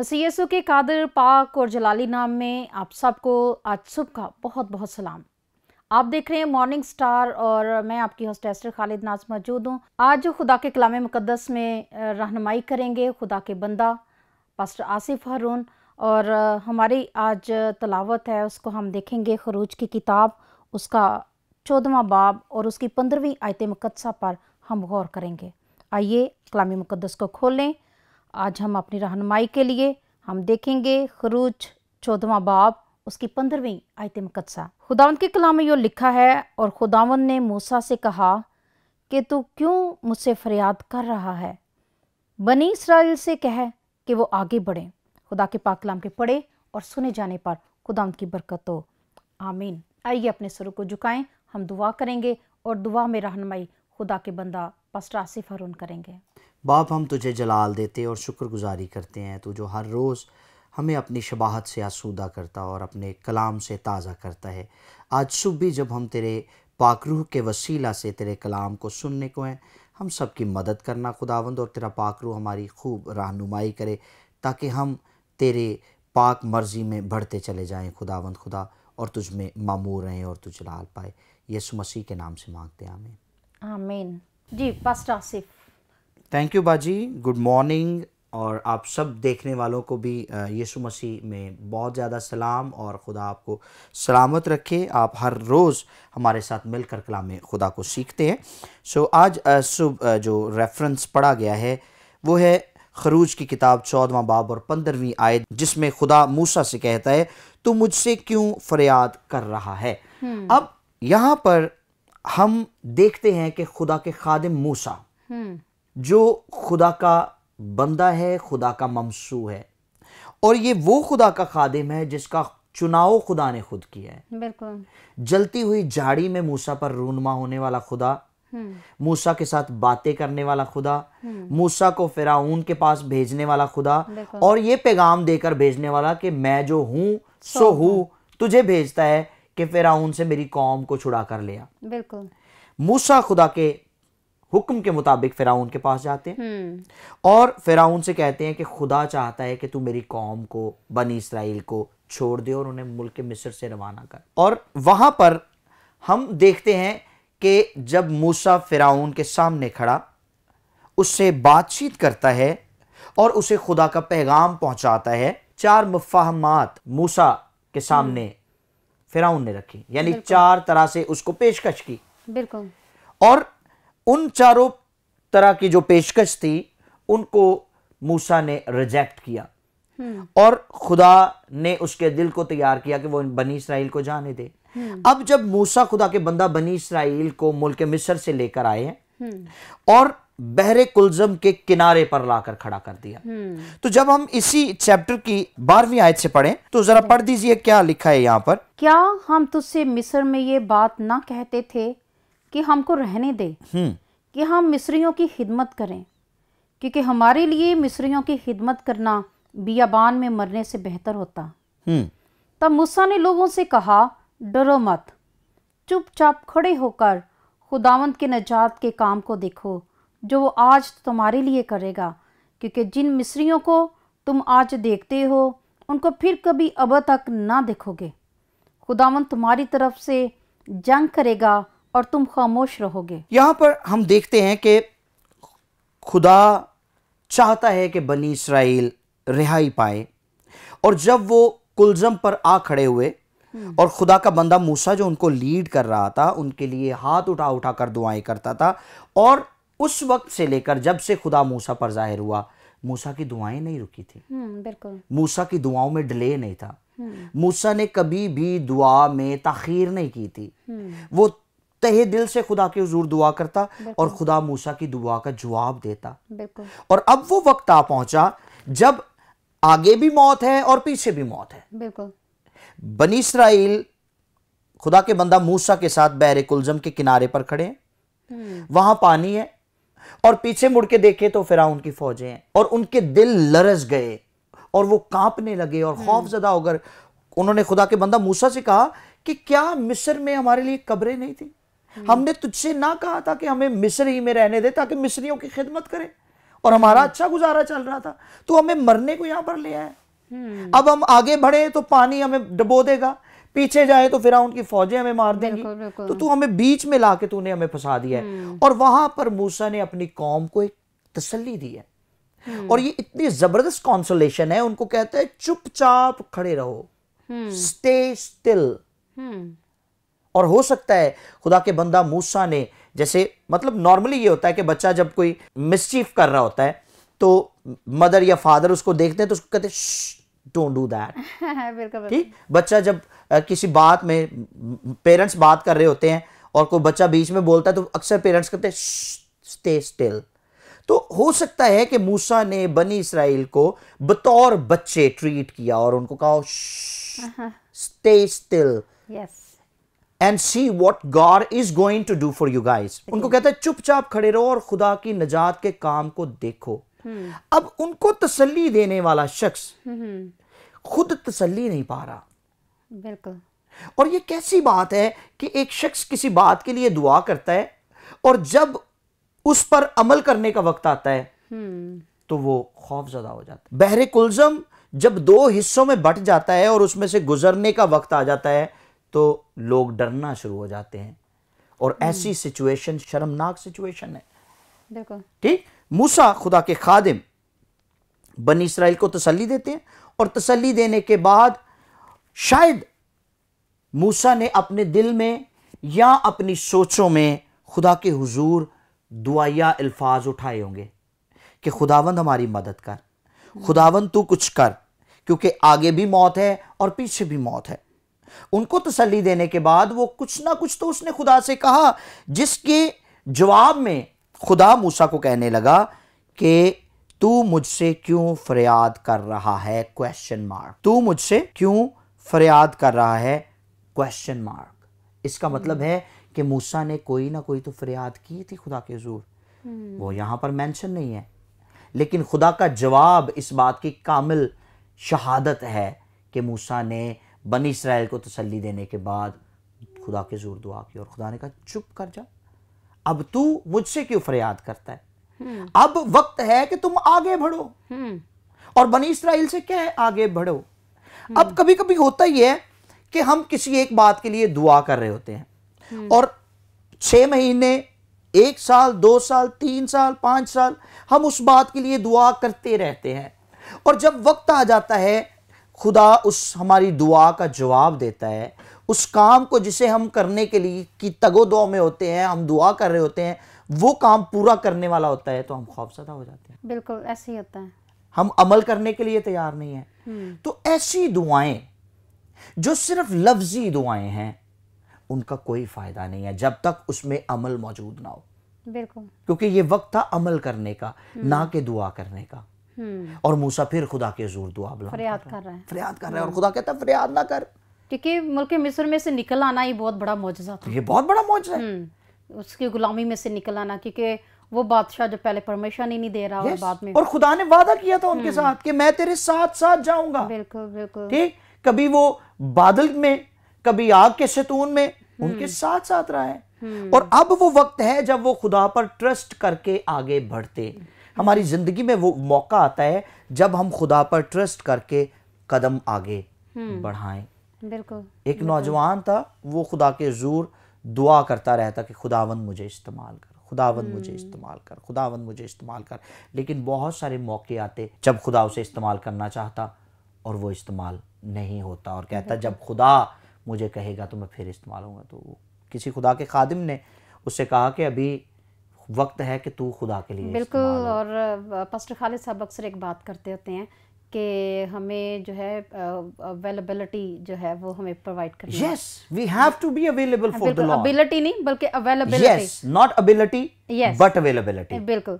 मसीह यीशु के कादिर पाक और जलाली नाम में आप सबको आज सुबह का बहुत बहुत सलाम। आप देख रहे हैं मॉर्निंग स्टार और मैं आपकी होस्ट एस्टर खालिद नाज मौजूद हूँ। आज खुदा के कलाम मुकद्दस में रहनुमाई करेंगे खुदा के बंदा पास्टर आसिफ हारून, और हमारी आज तलावत है उसको हम देखेंगे खरूज की किताब, उसका 14वां बाब और उसकी 15वीं आयत मुकद्दसा पर हम गौर करेंगे। आइए कलाम मुकद्दस को खोलें। आज हम अपनी रहनुमाई के लिए हम देखेंगे खरूज 14वां बाब उसकी 15वीं आयत मुकद्दसा। खुदावंद के कलाम में यो लिखा है, और खुदावंद ने मूसा से कहा कि तू क्यों मुझसे फरियाद कर रहा है, बनी इस्राएल से कह कि वो आगे बढ़े। खुदा के पाक कलाम के पढ़े और सुने जाने पर खुदावंद की बरकत हो, आमीन। आइए अपने सरों को झुकाएं, हम दुआ करेंगे और दुआ में रहनुमाई खुदा के बंदा पास्टर आसिफ हारून करेंगे। बाप, हम तुझे जलाल देते और शुक्रगुजारी करते हैं, तू जो हर रोज़ हमें अपनी शबाहत से आसूदा करता और अपने कलाम से ताज़ा करता है। आज सुबह भी जब हम तेरे पाक रूह के वसीला से तेरे कलाम को सुनने को हैं, हम सब की मदद करना खुदावंद, और तेरा पाक रूह हमारी खूब रहनुमाई करे ताकि हम तेरे पाक मर्ज़ी में बढ़ते चले जाएं खुदावंद खुदा, और तुझ में मामूर रहें और तू जलाल पाए। यीशु मसीह के नाम से मांगते हैं, आमीन आमीन। जी पास्टर आसिफ। थैंक यू बाजी, गुड मॉर्निंग। और आप सब देखने वालों को भी यीशु मसीह में बहुत ज़्यादा सलाम, और खुदा आपको सलामत रखे। आप हर रोज़ हमारे साथ मिलकर कलाम में खुदा को सीखते हैं। सो आज सुबह जो रेफरेंस पढ़ा गया है वो है खरूज की किताब 14वां बाब और 15वीं आयत, जिसमें खुदा मूसा से कहता है तू मुझसे क्यों फरियाद कर रहा है। अब यहाँ पर हम देखते हैं कि खुदा के खादिम मूसा जो खुदा का बंदा है, खुदा का ममसू है, और ये वो खुदा का खादिम है जिसका चुनाव खुदा ने खुद किया है। बिल्कुल। जलती हुई झाड़ी में मूसा पर रूनमा होने वाला खुदा, मूसा के साथ बातें करने वाला खुदा, मूसा को फिरौन के पास भेजने वाला खुदा, और ये पैगाम देकर भेजने वाला कि मैं जो हूं सो हूं, तुझे भेजता है कि फिरौन से मेरी कौम को छुड़ा कर ले आ। बिल्कुल। मूसा खुदा के हुक्म के मुताबिक फिरौन के पास जाते हैं और फिरौन से कहते हैं कि खुदा चाहता है कि तू मेरी कौम को, बनी इस्राएल को छोड़ दे और उन्हें मुल्क मिस्र से रवाना कर। और वहां पर हम देखते हैं कि जब मूसा फिरौन के सामने खड़ा उससे बातचीत करता है और उसे खुदा का पैगाम पहुंचाता है। 4 मुफाहमात मूसा के सामने फिरौन ने रखी, यानी 4 तरह से उसको पेशकश की। बिल्कुल। और उन चारों तरह की जो पेशकश थी उनको मूसा ने रिजेक्ट किया, और खुदा ने उसके दिल को तैयार किया कि वो बनी इस्राएल को जाने दे। अब जब मूसा खुदा के बंदा बनी इस्राएल को मुल्क मिस्र से लेकर आए हैं और बहरे कुलजम के किनारे पर लाकर खड़ा कर दिया, तो जब हम इसी चैप्टर की 12वीं आयत से पढ़ें तो जरा पढ़ दीजिए क्या लिखा है यहाँ पर। क्या हम तुझसे मिस्र में ये बात ना कहते थे कि हमको रहने दे, कि हम मिस्रियों की खिदमत करें, क्योंकि हमारे लिए मिस्रियों की खिदमत करना बियाबान में मरने से बेहतर होता। तब मूसा ने लोगों से कहा, डरो मत, चुपचाप खड़े होकर खुदावंद के नजात के काम को देखो जो वो आज तुम्हारे लिए करेगा, क्योंकि जिन मिस्रियों को तुम आज देखते हो उनको फिर कभी अब तक ना देखोगे। खुदावंद तुम्हारी तरफ से जंग करेगा और तुम खामोश रहोगे। यहां पर हम देखते हैं कि खुदा चाहता है कि बनी इस्राएल रिहाई पाए, और जब वो कुलजम पर आ खड़े हुए और खुदा का बंदा मूसा जो उनको लीड कर रहा था उनके लिए हाथ उठा उठा कर दुआएं करता था, और उस वक्त से लेकर जब से खुदा मूसा पर जाहिर हुआ मूसा की दुआएं नहीं रुकी थी। बिल्कुल। मूसा की दुआओं में डिले नहीं था। मूसा ने कभी भी दुआ में ताखीर नहीं की थी। वो तहे दिल से खुदा के हुजूर दुआ करता और खुदा मूसा की दुआ का जवाब देता। और अब वो वक्त आ पहुंचा जब आगे भी मौत है और पीछे भी मौत है। बिल्कुल। बनी इस्राएल खुदा के बंदा मूसा के साथ बहरे कुलजम के किनारे पर खड़े हैं, वहां पानी है, और पीछे मुड़ के देखे तो फिरौन की फौजें हैं, और उनके दिल लरस गए और वो कांपने लगे और खौफजदा होकर उन्होंने खुदा के बंदा मूसा से कहा कि क्या मिस्र में हमारे लिए कब्रें नहीं थी? हमने तुझसे ना कहा था कि हमें मिस्र ही में रहने दे ताकि मिस्रियों की खिदमत करें? और हमारा अच्छा गुजारा चल रहा था, तो हमें मरने को यहाँ पर ले आए। अब हम आगे बढ़े तो पानी हमें डुबो देगा, पीछे जाए तो फिरौन की फौजें हमें मार देंगी। तो तू हमें बीच में लाके तूने हमें फंसा दिया है। और वहां पर मूसा ने अपनी कौम को एक तसल्ली दी है, और ये इतनी जबरदस्त कॉन्सोलेशन है, उनको कहते हैं चुपचाप खड़े रहो, स्टे स्टिल। और हो सकता है खुदा के बंदा मूसा ने, जैसे मतलब नॉर्मली ये होता है कि बच्चा जब कोई मिसचीफ कर रहा होता है तो मदर या फादर उसको देखते हैं तो उसको कहते हैं डोंट डू दैट। ठीक, बच्चा जब किसी बात में, पेरेंट्स बात कर रहे होते हैं और कोई बच्चा बीच में बोलता है तो अक्सर पेरेंट्स कहते हैं स्टे स्टिल। तो हो सकता है कि मूसा ने बनी इसराइल को बतौर बच्चे ट्रीट किया और उनको कहा stay still and see what God is going to do for you guys. उनको कहता है चुपचाप खड़े रहो और खुदा की निजात के काम को देखो। अब उनको तसल्ली देने वाला शख्स खुद तसल्ली नहीं पा रहा। बिल्कुल। और ये कैसी बात है कि एक शख्स किसी बात के लिए दुआ करता है और जब उस पर अमल करने का वक्त आता है तो वो खौफजदा हो जाता है। बहरे कुलजम जब दो हिस्सों में बट जाता है और उसमें से गुजरने का वक्त आ जाता है तो लोग डरना शुरू हो जाते हैं, और ऐसी सिचुएशन शर्मनाक सिचुएशन है। बिल्कुल ठीक। मूसा खुदा के खादिम बनी इसराइल को तसल्ली देते हैं, और तसल्ली देने के बाद शायद मूसा ने अपने दिल में या अपनी सोचों में खुदा के हुजूर दुआया अल्फाज उठाए होंगे कि खुदावंद हमारी मदद कर, खुदावंद तू कुछ कर, क्योंकि आगे भी मौत है और पीछे भी मौत है। उनको तसल्ली देने के बाद वो कुछ ना कुछ तो उसने खुदा से कहा, जिसके जवाब में खुदा मूसा को कहने लगा कि तू मुझसे क्यों फरियाद कर रहा है, क्वेश्चन मार्क। तू मुझसे क्यों फरियाद कर रहा है, क्वेश्चन मार्क। इसका मतलब है कि मूसा ने कोई ना कोई तो फरियाद की थी खुदा के हुजूर, वो यहां पर मेंशन नहीं है, लेकिन खुदा का जवाब इस बात की कामिल शहादत है कि मूसा ने बनी इसराइल को तसल्ली देने के बाद खुदा के हुजूर दुआ की, और खुदा ने कहा चुप कर जा, अब तू मुझसे क्यों फरियाद करता है, अब वक्त है कि तुम आगे बढ़ो। और बनी इसराइल से क्या है, आगे बढ़ो। अब कभी कभी होता ही है कि हम किसी एक बात के लिए दुआ कर रहे होते हैं और 6 महीने, 1 साल, 2 साल, 3 साल, 5 साल हम उस बात के लिए दुआ करते रहते हैं, और जब वक्त आ जाता है खुदा उस हमारी दुआ का जवाब देता है, उस काम को जिसे हम करने के लिए की तगोदो में होते हैं, हम दुआ कर रहे होते हैं, वो काम पूरा करने वाला होता है तो हम खौफजदा हो जाते हैं। बिल्कुल ऐसे ही होता है, हम अमल करने के लिए तैयार नहीं है। तो ऐसी दुआएं जो सिर्फ लफ्जी दुआएं हैं उनका कोई फायदा नहीं है जब तक उसमें अमल मौजूद ना हो। बिल्कुल, क्योंकि ये वक्त था अमल करने का, ना कि दुआ करने का। और मूसा फिर खुदा के हुजूर दुआ बुला फरियाद कर रहा है, फरियाद कर रहा है, और खुदा कहता है फरियाद ना कर, क्योंकि मुल्क मिस्र में से निकल आना ही बहुत बड़ा मौजज़ा था। ये बहुत बड़ा मौजज़ा है, उसकी गुलामी में से निकल आना, क्योंकि वो बादशाह जो पहले परमिशन ही नहीं दे रहा, और बाद में और खुदा ने वादा किया था उनके साथ कि मैं तेरे साथ साथ जाऊंगा। बिल्कुल बिल्कुल। ठीक, कभी वो बादल में, कभी आग के शैतून में उनके साथ साथ रहा है। और अब वो वक्त है जब वो खुदा पर ट्रस्ट करके आगे बढ़ते। हमारी जिंदगी में वो मौका आता है जब हम खुदा पर ट्रस्ट करके कदम आगे बढ़ाएं। बिल्कुल। एक नौजवान था, वो खुदा के हुजूर दुआ करता रहता कि खुदावंद मुझे इस्तेमाल कर, खुदावंद मुझे इस्तेमाल कर, खुदावंद मुझे इस्तेमाल कर। लेकिन बहुत सारे मौके आते जब खुदा उसे इस्तेमाल करना चाहता और वो इस्तेमाल नहीं होता, और कहता जब खुदा मुझे कहेगा तो मैं फिर इस्तेमाल होऊंगा। तो किसी खुदा के खादिम ने उससे कहा कि अभी वक्त है कि तू खुदा के लिए। बिल्कुल। और पास्टर खालिद साहब अक्सर एक बात करते होते हैं कि हमें जो है अवेलेबिलिटी जो है वो हमें प्रोवाइड करनी है। Yes, we have to be available for the lord. Ability नहीं बल्कि availability. Yes, not ability but availability. बिल्कुल,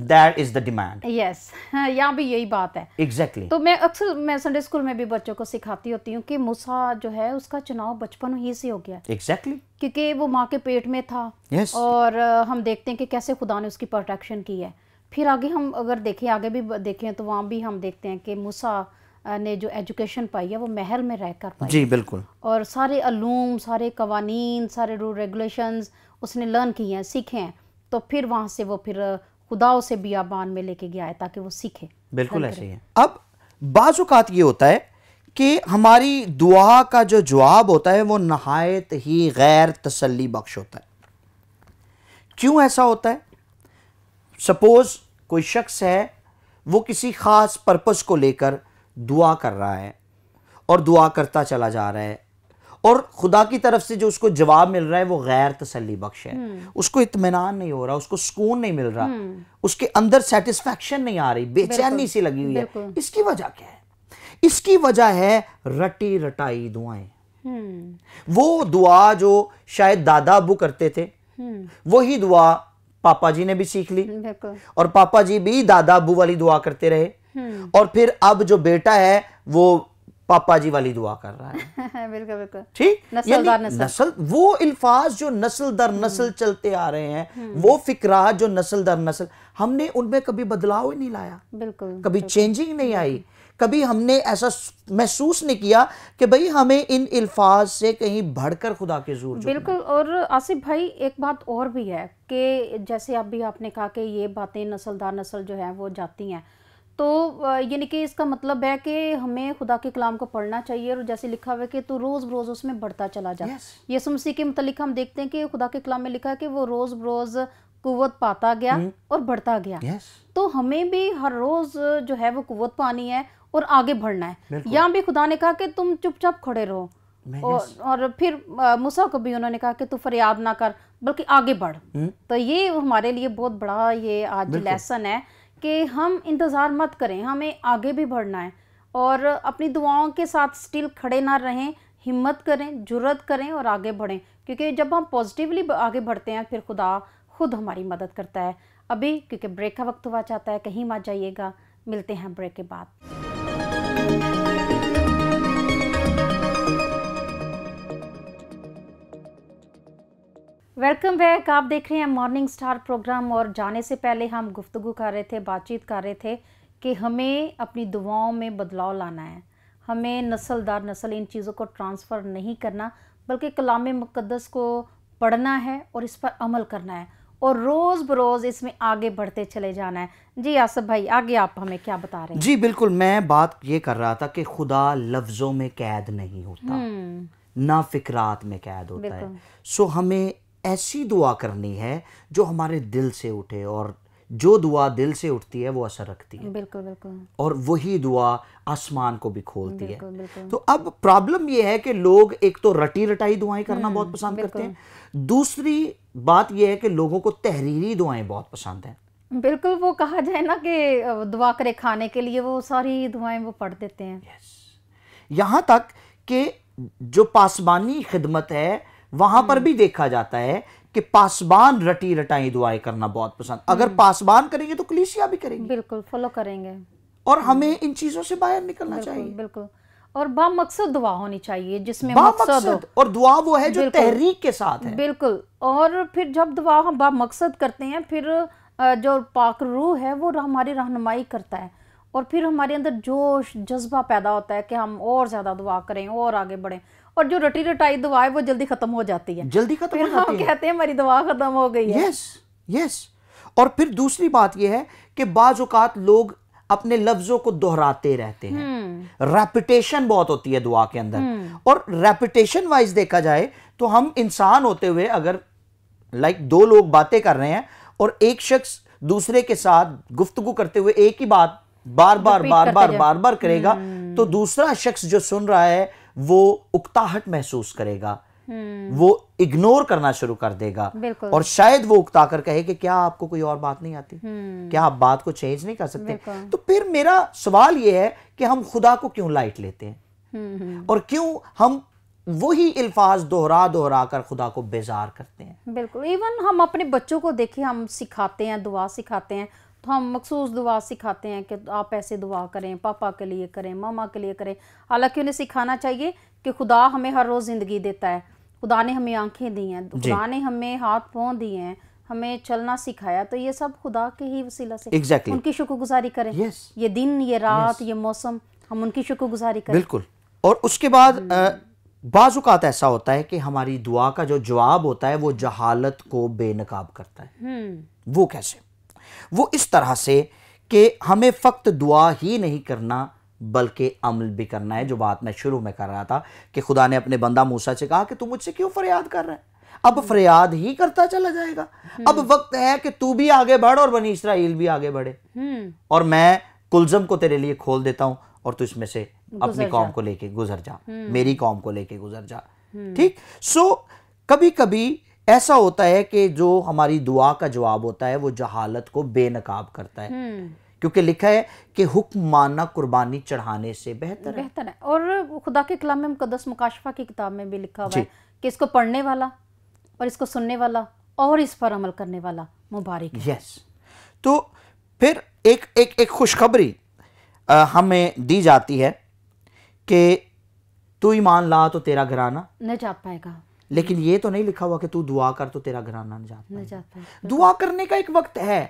that is the demand. Yes, यहाँ भी यही बात है। एग्जैक्टली। तो मैं अक्सर संडे स्कूल में भी बच्चों को सिखाती होती हूँ कि मूसा जो है उसका चुनाव बचपन ही से हो गया। एग्जैक्टली। क्योंकि वो माँ के पेट में था। yes. और हम देखते हैं कि कैसे खुदा ने उसकी प्रोटेक्शन की है। फिर आगे हम अगर देखें, आगे भी देखें तो वहाँ भी हम देखते हैं कि मूसा ने जो एजुकेशन पाई है वो महल में रहकर पाई। जी बिल्कुल। और सारे अलूम, सारे कवानीन, सारे रूल रेगुलेशंस उसने लर्न किए हैं, सीखे हैं। तो फिर वहाँ से वो फिर खुदा उसे बियाबान में लेके गया है ताकि वो सीखे। बिल्कुल ऐसे ही है। अब बाज़ औक़ात ये होता है कि हमारी दुआ का जो जवाब होता है वो नहायत ही गैर तसल्ली बख्श होता है। क्यों ऐसा होता है? सपोज कोई शख्स है, वो किसी ख़ास पर्पस को लेकर दुआ कर रहा है और दुआ करता चला जा रहा है, और खुदा की तरफ से जो उसको जवाब मिल रहा है वो गैर तसल्ली बख्श है। उसको इत्मीनान नहीं हो रहा, उसको सुकून नहीं मिल रहा, उसके अंदर सेटिस्फैक्शन नहीं आ रही, बेचैनी सी लगी हुई है। इसकी वजह क्या है? इसकी वजह है रटी रटाई दुआएं। वो दुआ जो शायद दादा अबू करते थे, वही दुआ पापा जी ने भी सीख ली, और पापा जी भी दादा अबू वाली दुआ करते रहे, और फिर अब जो बेटा है वो पापा जी वाली दुआ कर रहा है। बिल्कुल बिल्कुल ठीक, नस्ल दर नस्ल, वो अल्फाज जो नस्ल दर नस्ल चलते आ रहे हैं, वो फिक्रात जो नस्ल दर नस्ल, हमने उनमें कभी बदलाव ही नहीं लाया, बिल्कुल कभी चेंजिंग नहीं आई, कभी हमने ऐसा महसूस नहीं किया कि भाई हमें इन अल्फाज से कहीं बढ़कर खुदा के ज़ोर। बिल्कुल। और आसिफ भाई एक बात और भी है कि जैसे अभी आपने कहा कि ये बातें नस्ल दर नस्ल जो है वो जाती हैं, तो यानी कि इसका मतलब है कि हमें खुदा के कलाम को पढ़ना चाहिए, और जैसे लिखा हुआ है कि तू रोज़ बरोज़ उसमें बढ़ता चला जा। यीशु मसीह के मुतालिक हम देखते हैं कि खुदा के कलाम में लिखा है कि वो रोज़ बरोज़ कुव्वत पाता गया और बढ़ता गया। तो हमें भी हर रोज़ जो है वो कुव्वत पानी है और आगे बढ़ना है। यहाँ भी खुदा ने कहा कि तुम चुपचाप खड़े रहो, और फिर मूसा को भी उन्होंने कहा कि तू फरियाद ना कर बल्कि आगे बढ़। तो ये हमारे लिए बहुत बड़ा ये आज लेसन है कि हम इंतज़ार मत करें, हमें आगे भी बढ़ना है, और अपनी दुआओं के साथ स्टिल खड़े ना रहें, हिम्मत करें, जुर्रत करें और आगे बढ़ें, क्योंकि जब हम पॉजिटिवली आगे बढ़ते हैं फिर खुदा खुद हमारी मदद करता है। अभी क्योंकि ब्रेक का वक्त हुआ चाहता है, कहीं मत जाइएगा, मिलते हैं ब्रेक के बाद। Welcome back. आप देख रहे हैं मॉर्निंग स्टार प्रोग्राम, और जाने से पहले हम गुफ्तगू कर रहे थे, बातचीत कर रहे थे कि हमें अपनी दुआओं में बदलाव लाना है, हमें नस्ल दर नस्ल इन चीज़ों को ट्रांसफ़र नहीं करना, बल्कि कलाम मुक़द्दस को पढ़ना है और इस पर अमल करना है, और रोज़ बरोज़ इसमें आगे बढ़ते चले जाना है। जी आसिफ भाई, आगे आप हमें क्या बता रहे हैं? जी बिल्कुल, मैं बात ये कर रहा था कि खुदा लफ्ज़ों में कैद नहीं होता, ना फिक्रात में कैद होता है। सो हमें ऐसी दुआ करनी है जो हमारे दिल से उठे, और जो दुआ दिल से उठती है वो असर रखती है। बिल्कुल बिल्कुल। और वही दुआ आसमान को भी खोलती बिल्कुल, है। बिल्कुल। तो अब प्रॉब्लम ये है कि लोग एक तो रटी रटाई दुआएं करना बहुत पसंद करते हैं, दूसरी बात यह है कि लोगों को तहरीरी दुआएं बहुत पसंद हैं। बिल्कुल, वो कहा जाए ना कि दुआ करे खाने के लिए, वो सारी दुआएं वो पढ़ देते हैं। यहाँ तक कि जो पासबानी खिदमत है वहां पर भी देखा जाता है कि पासबान रटी रटाई दुआएं करना बहुत पसंद, अगर पासबान करेंगे तो कलीसिया भी करेंगे, बिल्कुल फॉलो करेंगे, और हमें इन चीजों से बाहर निकलना चाहिए। बिल्कुल, और बामकसद दुआ होनी चाहिए जिसमें मकसद हो, और दुआ वो है जो तहरीक के साथ है। बिल्कुल। और फिर जब दुआ हम बामकसद करते हैं, फिर जो पाक रूह है वो हमारी रहनुमाई करता है, और फिर हमारे अंदर जोश जज्बा पैदा होता है कि हम और ज़्यादा दुआ करें और आगे बढ़ें। और जो रटी रटाई दुआ है वो जल्दी खत्म हो जाती है, जल्दी खत्म हो जाती है। हम कहते हैं हमारी दुआ खत्म हो गई है। यस। और फिर दूसरी बात यह है कि बाज़ औक़ात लोग अपने लफ्जों को दोहराते रहते हैं, रेपिटेशन बहुत होती है दुआ के अंदर, और रेपिटेशन वाइज देखा जाए तो हम इंसान होते हुए अगर दो लोग बातें कर रहे हैं और एक शख्स दूसरे के साथ गुफ्तगू करते हुए एक ही बात बार बार करेगा, तो दूसरा शख्स जो सुन रहा है वो उकताहट महसूस करेगा, वो इग्नोर करना शुरू कर देगा, और शायद वो उकता कर कहे कि क्या आपको कोई और बात नहीं आती, क्या आप बात को चेंज नहीं कर सकते। तो फिर मेरा सवाल ये है कि हम खुदा को क्यों लाइट लेते हैं, और क्यों हम वही अल्फाज दोहरा कर खुदा को बेजार करते हैं। बिल्कुल। इवन हम अपने बच्चों को देखें, हम सिखाते हैं, दुआ सिखाते हैं, तो हम मखसूस दुआ सिखाते हैं कि आप ऐसे दुआ करें, पापा के लिए करें, मामा के लिए करें। हालांकि उन्हें सिखाना चाहिए कि खुदा हमें हर रोज़ ज़िंदगी देता है, खुदा ने हमें आंखें दी हैं, खुदा ने हमें हाथ पाँव दिए हैं, हमें चलना सिखाया, तो ये सब खुदा के ही वसीला से। उनकी शुक्रगुजारी करें। ये दिन, ये रात, ये मौसम, हम उनकी शुक्रगुजारी करें। बिल्कुल। और उसके बाद बाज़ औक़ात ऐसा होता है कि हमारी दुआ का जो जवाब होता है वो जहालत को बेनकाब करता है। वो कैसे? वो इस तरह से कि हमें फक्त दुआ ही नहीं करना बल्कि अमल भी करना है। जो बात मैं शुरू में कर रहा था कि खुदा ने अपने बंदा मूसा से कहा कि तू मुझसे क्यों फरियाद कर रहा है, अब फरियाद ही करता चला जाएगा। अब वक्त है कि तू भी आगे बढ़ और बनी इसराइल भी आगे बढ़े, और मैं कुलजम को तेरे लिए खोल देता हूं और तू इसमें से अपनी कौम को लेके गुजर जा, मेरी कौम को लेके गुजर जा। ठीक। सो कभी कभी ऐसा होता है कि जो हमारी दुआ का जवाब होता है वो जहालत को बेनकाब करता है, क्योंकि लिखा है कि हुक्म मानना कुर्बानी चढ़ाने से बेहतर है। और खुदा के कलाम में मुकद्दस मुकाशफा की किताब में भी लिखा हुआ है कि इसको पढ़ने वाला और इसको सुनने वाला और इस पर अमल करने वाला मुबारक है। यस। तो फिर एक खुशखबरी हमें दी जाती है कि तू ईमान ला तो तेरा घराना निजात पाएगा, लेकिन ये तो नहीं लिखा हुआ कि तू दुआ कर तो तेरा घराना निजात पाएगा। दुआ करने का एक वक्त है।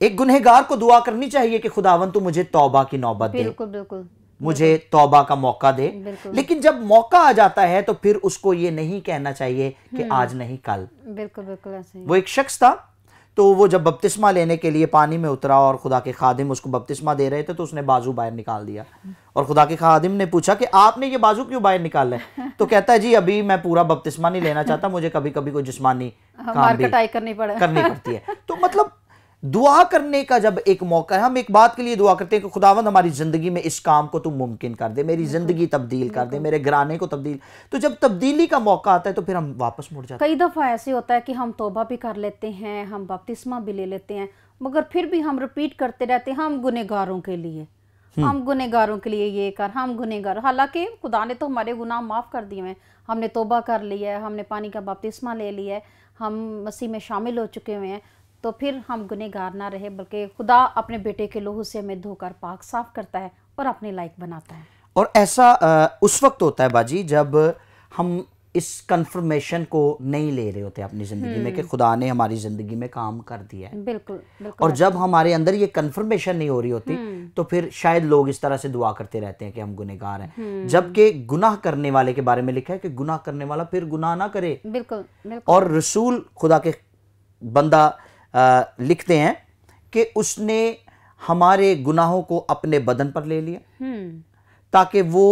एक गुनहगार को दुआ करनी चाहिए कि खुदावन तू मुझे तौबा की नौबत दे, बिल्कुल बिल्कुल, मुझे तौबा का मौका दे। लेकिन जब मौका आ जाता है तो फिर उसको ये नहीं कहना चाहिए कि आज नहीं कल। बिल्कुल बिल्कुल ऐसे ही। वो एक शख्स था, तो वो जब बपतिस्मा लेने के लिए पानी में उतरा और खुदा के खादिम उसको बपतिस्मा दे रहे थे तो उसने बाजू बाहर निकाल दिया, और खुदा के खादिम ने पूछा कि आपने ये बाजू क्यों बाहर निकाला है? तो कहता है जी अभी मैं पूरा बपतिस्मा नहीं लेना चाहता, मुझे कभी कभी कोई जिस्मानी काम भी करनी पड़ती है। तो मतलब दुआ करने का जब एक मौका है, हम एक बात के लिए दुआ करते हैं कि खुदावंद हमारी जिंदगी में इस काम को तू मुमकिन कर दे, मेरी जिंदगी तब्दील कर दे, मेरे घराने को तब्दील। तो जब तब्दीली का मौका आता है तो फिर हम वापस मुड़ जाते हैं। कई दफा ऐसे होता है कि हम तौबा भी कर लेते हैं, हम बपतिस्मा भी ले लेते हैं, मगर फिर भी हम रिपीट करते रहते हैं हम गुनहगारों के लिए, हम गुनहगारों के लिए ये कर, हम गुनहगार। हालांकि खुदा ने तो हमारे गुनाह माफ कर दिए हैं, हमने तौबा कर लिया है, हमने पानी का बपतिस्मा ले लिया है, हम मसीह में शामिल हो चुके हुए हैं, तो फिर हम गुनहगार ना रहे बल्कि खुदा अपने बेटे के लहू से हमें धोकर पाक साफ करता है और अपने लायक बनाता है। और ऐसा उस वक्त होता है बाजी जब हम इस कंफर्मेशन को नहीं ले रहे होते अपनी जिंदगी में कि खुदा ने हमारी जिंदगी में काम कर दिया है। बिल्कुल बिल्कुल। और जब हमारे अंदर ये कंफर्मेशन नहीं हो रही होती तो फिर शायद लोग इस तरह से दुआ करते रहते हैं कि हम गुनहगार हैं, जबकि गुनाह करने वाले के बारे में लिखा है कि गुनाह करने वाला फिर गुनाह ना करे। बिल्कुल बिल्कुल। और रसूल खुदा के बंदा लिखते हैं कि उसने हमारे गुनाहों को अपने बदन पर ले लिया ताकि वो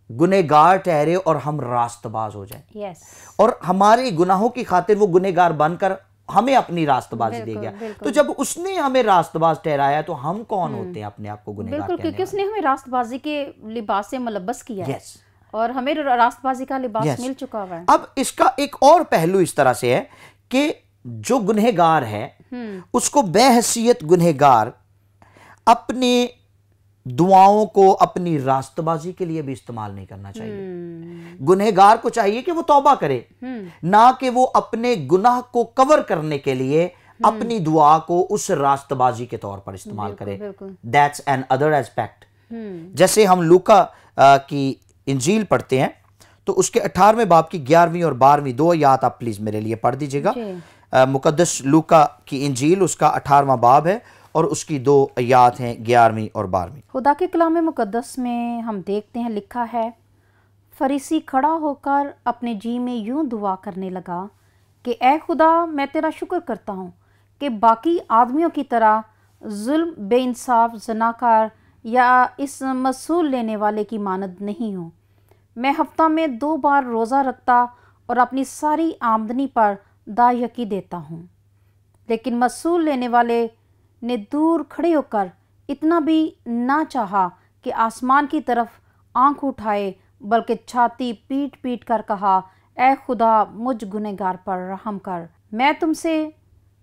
गुनहगार ठहरे और हम रास्तबाज हो जाएं। yes. और हमारे गुनाहों की खातिर वो गुनहगार बनकर हमें अपनी रास्तबाजी दे गया। तो जब उसने हमें रास्तबाज ठहराया तो हम कौन होते हैं अपने आप को गुनहगार कहने वाले? क्योंकि उसने हमें रास्तबाजी के लिबास से मुलब्बस किया है। yes. और हमें रास्तबाजी का लिबास मिल चुका हुआ है। अब इसका एक और पहलू इस तरह से है कि जो गुनहगार है उसको बेहसियत गुनहगार अपने दुआओं को अपनी रास्तबाजी के लिए भी इस्तेमाल नहीं करना चाहिए। गुनहगार को चाहिए कि वो तौबा करे, ना कि वो अपने गुनाह को कवर करने के लिए अपनी दुआ को उस रास्तबाजी के तौर पर इस्तेमाल करे। That's an other aspect. जैसे हम लूका की इंजील पढ़ते हैं तो उसके 18वें बाब की 11वीं और 12वीं 2 आयत आप प्लीज मेरे लिए पढ़ दीजिएगा। मुकद्दस लूका की इंजील उसका 18वां बाब है और उसकी 2 आयत हैं 11वीं और 12वीं। खुदा के कलाम मुकद्दस में हम देखते हैं लिखा है, फरीसी खड़ा होकर अपने जी में यूं दुआ करने लगा कि ए खुदा, मैं तेरा शुक्र करता हूँ कि बाकी आदमियों की तरह जुल्म, बेइंसाफ, जनाकार या इस मसूल लेने वाले की मानद नहीं हूँ। मैं हफ्ता में 2 बार रोज़ा रखता और अपनी सारी आमदनी पर दायकी देता हूँ, लेकिन मसूल लेने वाले ने दूर खड़े होकर इतना भी ना चाहा कि आसमान की तरफ आंख उठाए, बल्कि छाती पीट पीट कर कहा, ए खुदा, मुझ गुनहगार पर रहम कर। मैं तुमसे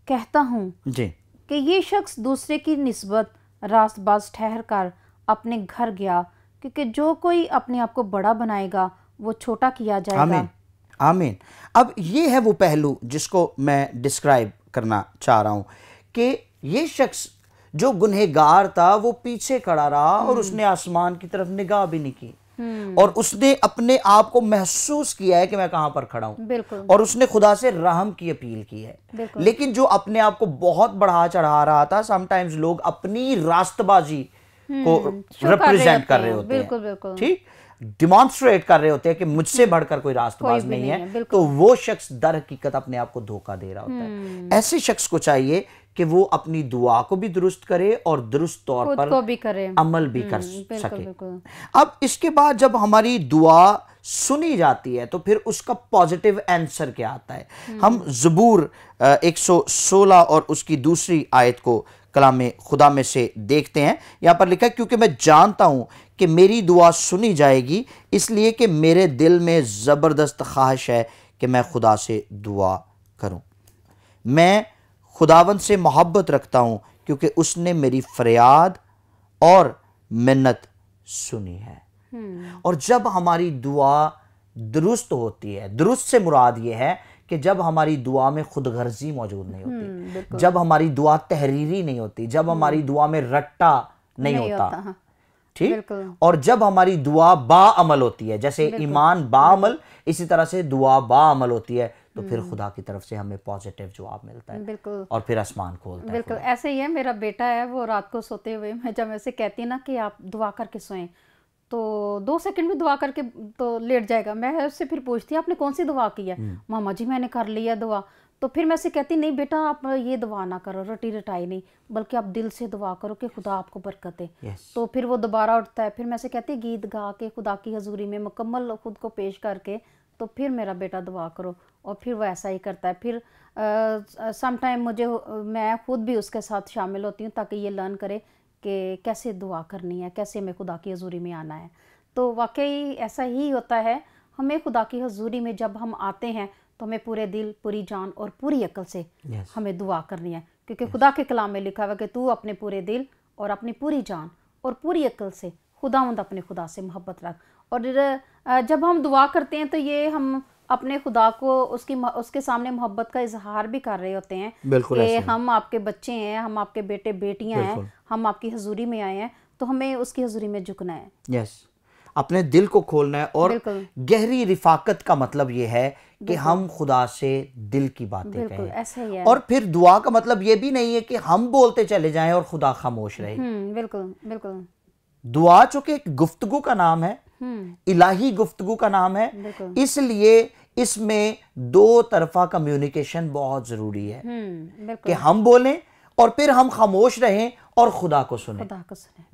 कहता हूँ कि ये शख्स दूसरे की निस्बत रास्तबाज ठहर कर अपने घर गया, क्योंकि जो कोई अपने आप को बड़ा बनाएगा वो छोटा किया जाएगा। आमीन आमीन। अब ये है वो पहलू जिसको मैं डिस्क्राइब करना चाह रहा हूँ कि ये शख्स जो गुनहगार था वो पीछे खड़ा रहा और उसने आसमान की तरफ निगाह भी नहीं की और उसने अपने आप को महसूस किया है कि मैं कहां पर खड़ा हूं और उसने खुदा से रहम की अपील की है। लेकिन जो अपने आप को बहुत बढ़ा चढ़ा रहा था, समटाइम्स लोग अपनी रास्तबाजी को रिप्रेजेंट कर रहे होते हैं, ठीक, डिमॉन्स्ट्रेट कर रहे होते हैं कि मुझसे बढ़कर कोई रास्तबाज नहीं है, तो वो शख्स दर हकीकत अपने आप को धोखा दे रहा होता है। ऐसे शख्स को चाहिए कि वो अपनी दुआ को भी दुरुस्त करे और दुरुस्त तौर खुद पर को भी करे। अमल भी कर बिल्कुल सके। बिल्कुल। अब इसके बाद जब हमारी दुआ सुनी जाती है तो फिर उसका पॉजिटिव आंसर क्या आता है। हम ज़बूर 116 और उसकी दूसरी आयत को कलाम खुदा में से देखते हैं। यहाँ पर लिखा है, क्योंकि मैं जानता हूँ कि मेरी दुआ सुनी जाएगी, इसलिए कि मेरे दिल में ज़बरदस्त ख्वाहिश है कि मैं खुदा से दुआ करूँ। मैं खुदावंद से मोहब्बत रखता हूँ क्योंकि उसने मेरी फरियाद और मिन्नत सुनी है। और जब हमारी दुआ दुरुस्त होती है, दुरुस्त से मुराद ये है कि जब हमारी दुआ में खुदगर्जी मौजूद नहीं होती, जब हमारी दुआ तहरीरी नहीं होती, जब हमारी दुआ में रट्टा नहीं होता, ठीक, और जब हमारी दुआ बाअमल होती है, जैसे ईमान बाअमल, इसी तरह से दुआ बाअमल होती है, तो फिर खुदा की तरफ से हमें पॉजिटिव जवाब मिलता है। बिल्कुल। और फिर आसमान खोलता है। बिल्कुल ऐसे ही है। मेरा बेटा है, वो रात को सोते हुए मैं जब ऐसे कहती ना कि आप दुआ करके सोएं, तो 2 सेकंड में दुआ करके तो लेट जाएगा। मैं उससे फिर पूछती आपने कौन सी दुआ की है? मामा जी मैंने कर लिया दुआ। तो फिर मैं उससे कहती नहीं बेटा आप ये दुआ ना करो रटी रटाई नहीं, बल्कि आप दिल से दुआ करो कि खुदा आपको बरकत दे। तो फिर वो दोबारा उठता है। फिर मैं से कहती गीत गा के खुदा की हजूरी में मुकम्मल खुद को पेश करके तो फिर मेरा बेटा दुआ करो, और फिर वो ऐसा ही करता है। फिर सम टाइम मैं खुद भी उसके साथ शामिल होती हूँ ताकि ये लर्न करे कि कैसे दुआ करनी है, कैसे हमें खुदा की हजूरी में आना है। तो वाकई ऐसा ही होता है, हमें खुदा की हजूरी में जब हम आते हैं तो हमें पूरे दिल, पूरी जान और पूरी अकल से हमें दुआ करनी है, क्योंकि खुदा के कलाम में लिखा हुआ कि तू अपने पूरे दिल और अपनी पूरी जान और पूरी अकल से खुदावंद अपने खुदा से मोहब्बत रख। और जब हम दुआ करते हैं तो ये हम अपने खुदा को उसके सामने मोहब्बत का इजहार भी कर रहे होते हैं कि हम आपके बच्चे हैं, हम आपके बेटे बेटियां हैं, हम आपकी हजूरी में आए हैं, तो हमें उसकी हजूरी में झुकना है। यस, अपने दिल को खोलना है। और गहरी रिफाकत का मतलब ये है कि हम खुदा से दिल की बातें कहें। ऐसा ही है। और फिर दुआ का मतलब ये भी नहीं है कि हम बोलते चले जाएं और खुदा खामोश रहे। बिल्कुल बिल्कुल। दुआ चूंकि एक गुफ्तगू का नाम है, इलाही गुफ्तगू का नाम है, इसलिए इसमें 2 तरफा कम्युनिकेशन बहुत जरूरी है कि हम बोलें और फिर हम खामोश रहें और खुदा को सुने।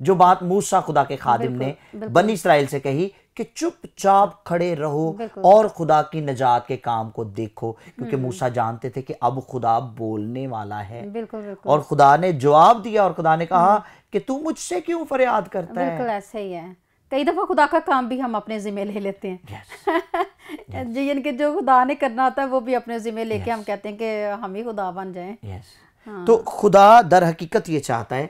जो बात मूसा खुदा के खादिम ने बनी इस्राएल से कही कि चुपचाप खड़े रहो और खुदा की नजात के काम को देखो, क्योंकि मूसा जानते थे कि अब खुदा बोलने वाला है। और खुदा ने जवाब दिया और खुदा ने कहा कि तू मुझसे क्यों फरियाद करता है। बिल्कुल ऐसे ही है। कई दफा खुदा का काम भी हम अपने जिम्मे ले लेते हैं। जिनके जो खुदा ने करना होता है वो भी अपने जिम्मे लेके हम कहते हैं कि हम ही खुदा बन जाएं। तो खुदा दर हकीकत ये चाहता है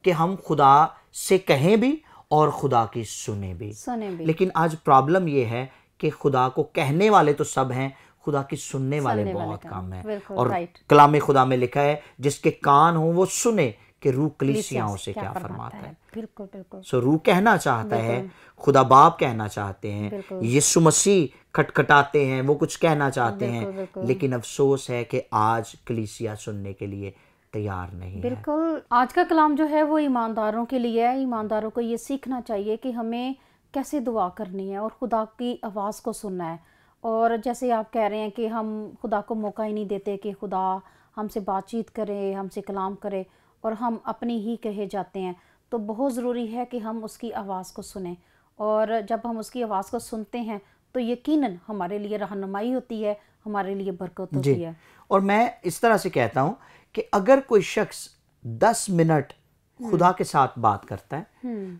कि हम खुदा से कहें भी और खुदा की सुने भी। लेकिन आज प्रॉब्लम ये है कि खुदा को कहने वाले तो सब हैं, खुदा की सुनने वाले बहुत कम हैं। और कलाम खुदा में लिखा है जिसके कान हो वो सुने कि रूह कलीसियाओं से क्या फरमाता है। बिल्कुल बिल्कुल। सो रूह कहना चाहता है, खुदा बाप कहना चाहते हैं, यीशु मसीह खटखटाते हैं, वो कुछ कहना चाहते हैं, लेकिन अफसोस है कि आज कलीसिया सुनने के लिए तैयार नहीं है। बिल्कुल। आज का कलाम जो है वो ईमानदारों के लिए है। ईमानदारों को ये सीखना चाहिए कि हमें कैसे दुआ करनी है और खुदा की आवाज़ को सुनना है। और जैसे आप कह रहे हैं कि हम खुदा को मौका ही नहीं देते कि खुदा हमसे बातचीत करे, हमसे कलाम करे, और हम अपनी ही कहे जाते हैं। तो बहुत ज़रूरी है कि हम उसकी आवाज़ को सुने, और जब हम उसकी आवाज़ को सुनते हैं तो यकीनन हमारे लिए रहनुमाई होती है, हमारे लिए बरकत होती है। और मैं इस तरह से कहता हूँ कि अगर कोई शख्स 10 मिनट खुदा के साथ बात करता है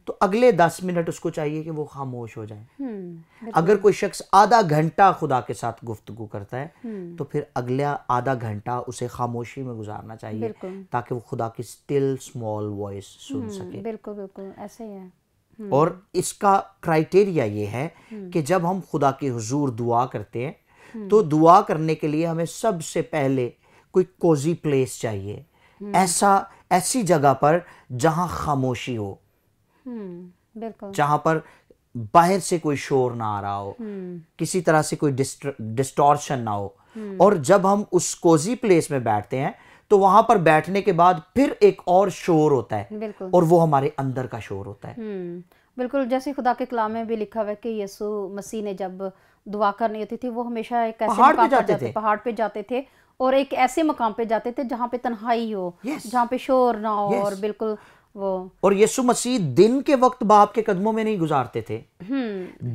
तो अगले 10 मिनट उसको चाहिए कि वो खामोश हो जाए। अगर कोई शख्स आधा घंटा खुदा के साथ गुफ्तगू करता है तो फिर अगला आधा घंटा उसे खामोशी में गुजारना चाहिए ताकि वो खुदा की स्टिल स्मॉल वॉइस सुन सके। बिल्कुल बिल्कुल ऐसे ही है। और इसका क्राइटेरिया ये है कि जब हम खुदा के हुजूर दुआ करते हैं तो दुआ करने के लिए हमें सबसे पहले कोई कोजी प्लेस चाहिए, ऐसी जगह पर जहां खामोशी हो, जहां पर बाहर से कोई शोर ना आ रहा हो, किसी तरह से कोई डिस्टॉर्शन ना हो। और जब हम उस कोजी प्लेस में बैठते हैं तो वहां पर बैठने के बाद फिर एक और शोर होता है, और वो हमारे अंदर का शोर होता है। बिल्कुल, जैसे खुदा के कलाम में भी लिखा हुआ है कि यीशु मसीह ने जब दुआ करनी होती थी वो हमेशा एक ऐसे पहाड़ पे जाते थे, पहाड़ पे जाते थे और एक ऐसे मकाम पे जाते थे जहाँ पे तन्हाई हो, Yes. जहाँ पे शोर ना हो, Yes. और बिल्कुल वो। और यीशु मसीह दिन के वक्त बाप के कदमों में नहीं गुजारते थे।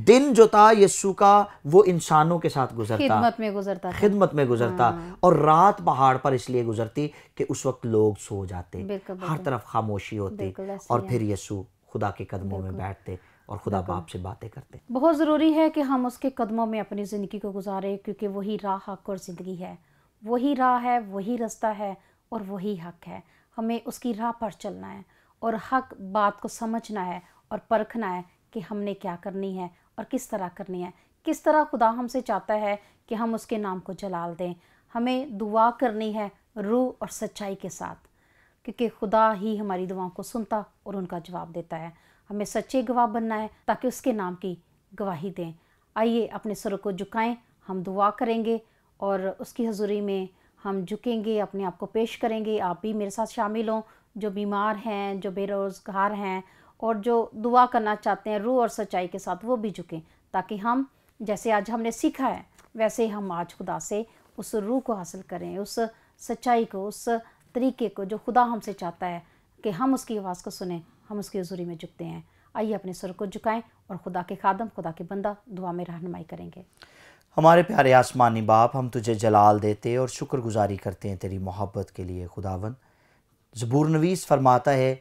दिन जो था यीशु का, वो इंसानों के साथ गुजरता, खिदमत में गुजरता था। खिदमत में गुजरता। और रात पहाड़ पर इसलिए गुजरती कि उस वक्त लोग सो जाते, बिल्कुल, हर तरफ खामोशी होती, बिल्कुल ऐसे और ही फिर यीशु खुदा के कदमों में बैठते और खुदा बाप से बातें करते। बहुत ज़रूरी है कि हम उसके कदमों में अपनी ज़िंदगी को गुजारें, क्योंकि वही राह, हक और ज़िंदगी है। वही राह है, वही रास्ता है और वही हक है। हमें उसकी राह पर चलना है और हक बात को समझना है और परखना है कि हमने क्या करनी है और किस तरह करनी है, किस तरह खुदा हमसे चाहता है कि हम उसके नाम को जलाल दें। हमें दुआ करनी है रूह और सच्चाई के साथ, क्योंकि खुदा ही हमारी दुआओं को सुनता और उनका जवाब देता है। हमें सच्चे गवाह बनना है ताकि उसके नाम की गवाही दें। आइए अपने सरों को झुकाएं, हम दुआ करेंगे और उसकी हजूरी में हम झुकेंगे, अपने आप को पेश करेंगे। आप भी मेरे साथ शामिल हों, जो बीमार हैं, जो बेरोज़गार हैं और जो दुआ करना चाहते हैं रूह और सच्चाई के साथ, वो भी झुकें, ताकि हम जैसे आज हमने सीखा है वैसे हम आज खुदा से उस रूह को हासिल करें, उस सच्चाई को, उस तरीके को जो खुदा हमसे चाहता है कि हम उसकी आवाज़ को सुने। हम उसकी हजूरी में झुकते हैं। आइए अपने सर को झुकाएं और खुदा के खादम, खुदा के बंदा दुआ में रहनुमाई करेंगे। हमारे प्यारे आसमानी बाप, हम तुझे जलाल देते और शुक्रगुजारी करते हैं तेरी मोहब्बत के लिए। खुदावन, ज़बूर नवीस फरमाता है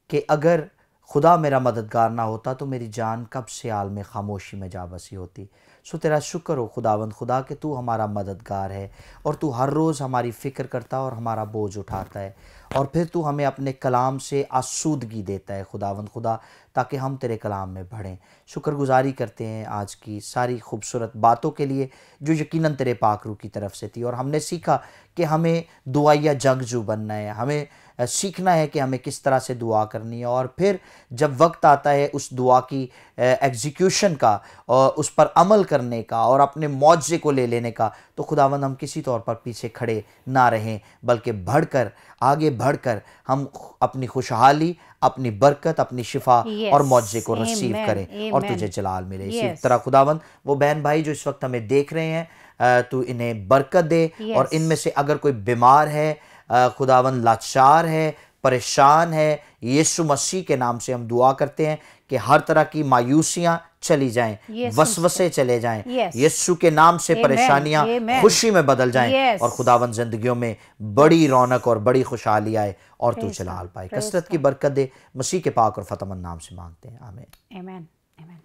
कि अगर खुदा मेरा मददगार ना होता तो मेरी जान कब से आलम खामोशी में जा बसी होती। सो तेरा शुक्र हो खुदावंद खुदा कि तू हमारा मददगार है और तू हर रोज़ हमारी फ़िक्र करता और हमारा बोझ उठाता है, और फिर तू हमें अपने कलाम से आसूदगी देता है खुदावंद खुदा, ताकि हम तेरे कलाम में बढ़ें। शुक्रगुजारी करते हैं आज की सारी खूबसूरत बातों के लिए जो यकीनन तेरे पाक रूह की तरफ से थी। और हमने सीखा कि हमें दुआया जंगजू बनना है, हमें सीखना है कि हमें किस तरह से दुआ करनी है, और फिर जब वक्त आता है उस दुआ की एग्जीक्यूशन का और उस पर अमल करने का और अपने मुआवजे को ले लेने का, तो खुदावंद हम किसी तौर पर पीछे खड़े ना रहें, बल्कि बढ़कर आगे बढ़कर हम अपनी खुशहाली, अपनी बरकत, अपनी शिफा और मुआवजे को रिसीव करें और तुझे जलाल मिले। इसी तरह खुदावंद वो बहन भाई जो इस वक्त हमें देख रहे हैं, तू इन्हें बरकत दे, और इनमें से अगर कोई बीमार है, खुदावंद लाचार है, परेशान है, यीशु मसीह के नाम से हम दुआ करते हैं कि हर तरह की मायूसियां चली जाएं, वसवसे चले जाएं, यीशु के नाम से परेशानियां खुशी में बदल जाएं, और खुदावंद जिंदगियों में बड़ी रौनक और बड़ी खुशहाली आए और तू जलाल पाए। कसरत की बरकत दे, मसीह के पाक और फतेहमंद नाम से मांगते हैं, आमीन। आमीन, आमीन।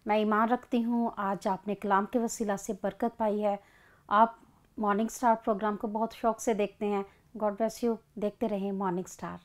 मैं ईमान रखती हूँ आज आपने कलाम के वसीला से बरकत पाई है। आप मॉर्निंग स्टार प्रोग्राम को बहुत शौक से देखते हैं। God bless you. देखते रहें मॉर्निंग स्टार।